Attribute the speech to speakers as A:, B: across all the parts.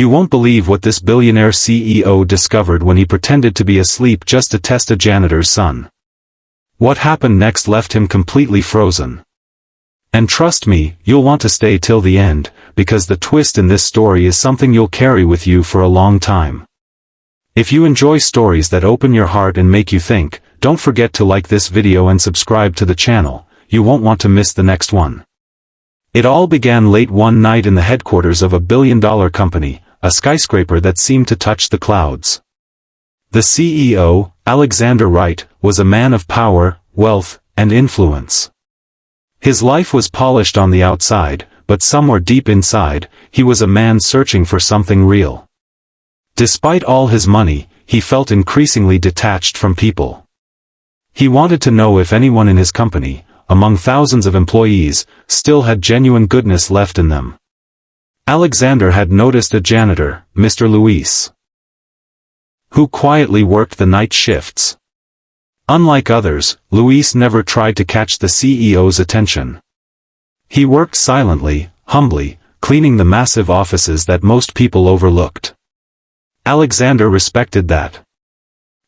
A: You won't believe what this billionaire CEO discovered when he pretended to be asleep just to test a janitor's son. What happened next left him completely frozen. And trust me, you'll want to stay till the end, because the twist in this story is something you'll carry with you for a long time. If you enjoy stories that open your heart and make you think, don't forget to like this video and subscribe to the channel. You won't want to miss the next one. It all began late one night in the headquarters of a billion-dollar company, a skyscraper that seemed to touch the clouds. The CEO, Alexander Wright, was a man of power, wealth, and influence. His life was polished on the outside, but somewhere deep inside, he was a man searching for something real. Despite all his money, he felt increasingly detached from people. He wanted to know if anyone in his company, among thousands of employees, still had genuine goodness left in them. Alexander had noticed a janitor, Mr. Luis, who quietly worked the night shifts. Unlike others, Luis never tried to catch the CEO's attention. He worked silently, humbly, cleaning the massive offices that most people overlooked. Alexander respected that.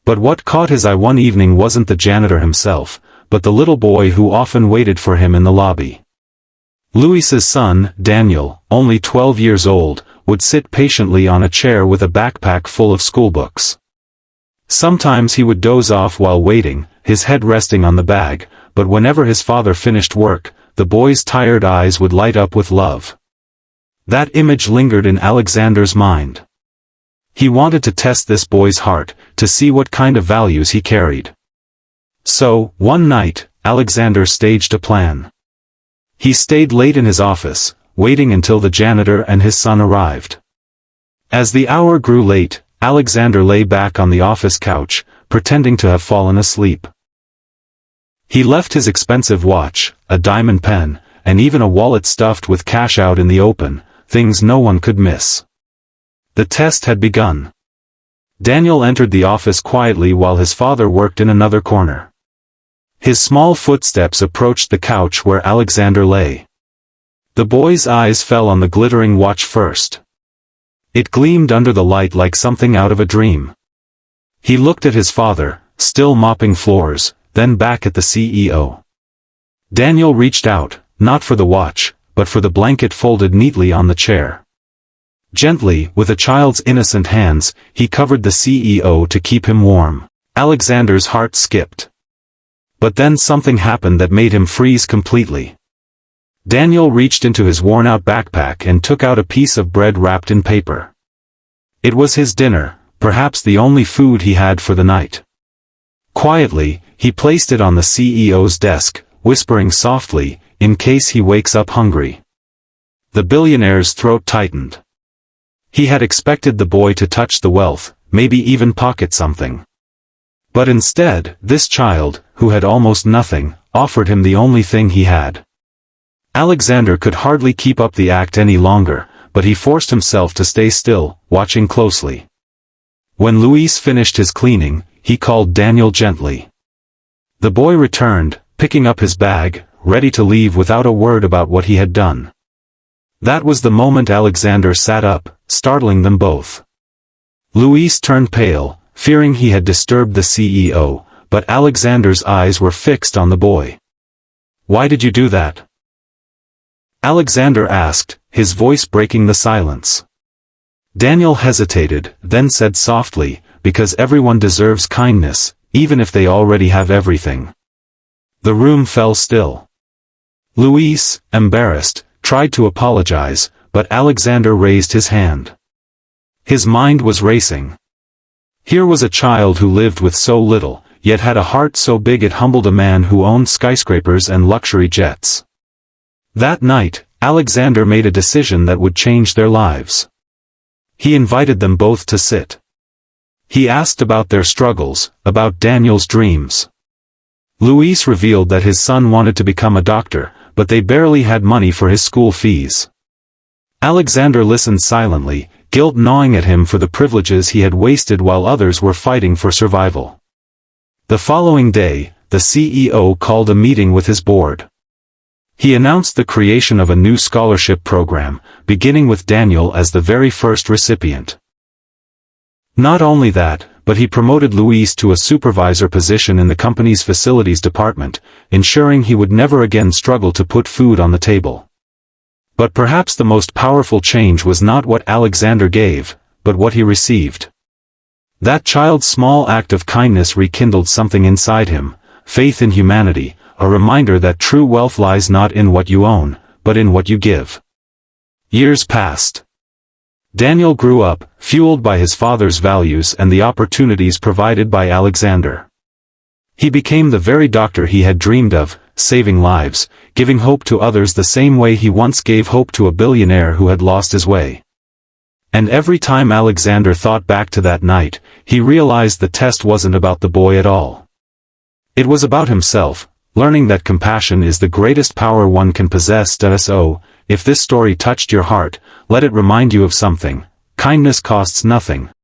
A: But what caught his eye one evening wasn't the janitor himself, but the little boy who often waited for him in the lobby. Luis's son, Daniel, only 12 years old, would sit patiently on a chair with a backpack full of schoolbooks. Sometimes he would doze off while waiting, his head resting on the bag, but whenever his father finished work, the boy's tired eyes would light up with love. That image lingered in Alexander's mind. He wanted to test this boy's heart, to see what kind of values he carried. So, one night, Alexander staged a plan. He stayed late in his office, waiting until the janitor and his son arrived. As the hour grew late, Alexander lay back on the office couch, pretending to have fallen asleep. He left his expensive watch, a diamond pen, and even a wallet stuffed with cash out in the open, things no one could miss. The test had begun. Daniel entered the office quietly while his father worked in another corner. His small footsteps approached the couch where Alexander lay. The boy's eyes fell on the glittering watch first. It gleamed under the light like something out of a dream. He looked at his father, still mopping floors, then back at the CEO. Daniel reached out, not for the watch, but for the blanket folded neatly on the chair. Gently, with a child's innocent hands, he covered the CEO to keep him warm. Alexander's heart skipped. But then something happened that made him freeze completely. Daniel reached into his worn-out backpack and took out a piece of bread wrapped in paper. It was his dinner, perhaps the only food he had for the night. Quietly, he placed it on the CEO's desk, whispering softly, "In case he wakes up hungry." The billionaire's throat tightened. He had expected the boy to touch the wealth, maybe even pocket something. But instead, this child, who had almost nothing, offered him the only thing he had. Alexander could hardly keep up the act any longer, but he forced himself to stay still, watching closely. When Luis finished his cleaning, he called Daniel gently. The boy returned, picking up his bag, ready to leave without a word about what he had done. That was the moment Alexander sat up, startling them both. Luis turned pale, fearing he had disturbed the CEO, but Alexander's eyes were fixed on the boy. "Why did you do that?" Alexander asked, his voice breaking the silence. Daniel hesitated, then said softly, "Because everyone deserves kindness, even if they already have everything." The room fell still. Luis, embarrassed, tried to apologize, but Alexander raised his hand. His mind was racing. Here was a child who lived with so little, yet had a heart so big it humbled a man who owned skyscrapers and luxury jets. That night, Alexander made a decision that would change their lives. He invited them both to sit. He asked about their struggles, about Daniel's dreams. Luis revealed that his son wanted to become a doctor, but they barely had money for his school fees. Alexander listened silently, guilt gnawing at him for the privileges he had wasted while others were fighting for survival. The following day, the CEO called a meeting with his board. He announced the creation of a new scholarship program, beginning with Daniel as the very first recipient. Not only that, but he promoted Luis to a supervisor position in the company's facilities department, ensuring he would never again struggle to put food on the table. But perhaps the most powerful change was not what Alexander gave, but what he received. That child's small act of kindness rekindled something inside him, faith in humanity, a reminder that true wealth lies not in what you own, but in what you give. Years passed. Daniel grew up, fueled by his father's values and the opportunities provided by Alexander. He became the very doctor he had dreamed of, saving lives, giving hope to others the same way he once gave hope to a billionaire who had lost his way. And every time Alexander thought back to that night, he realized the test wasn't about the boy at all. It was about himself, learning that compassion is the greatest power one can possess. So, if this story touched your heart, let it remind you of something: kindness costs nothing,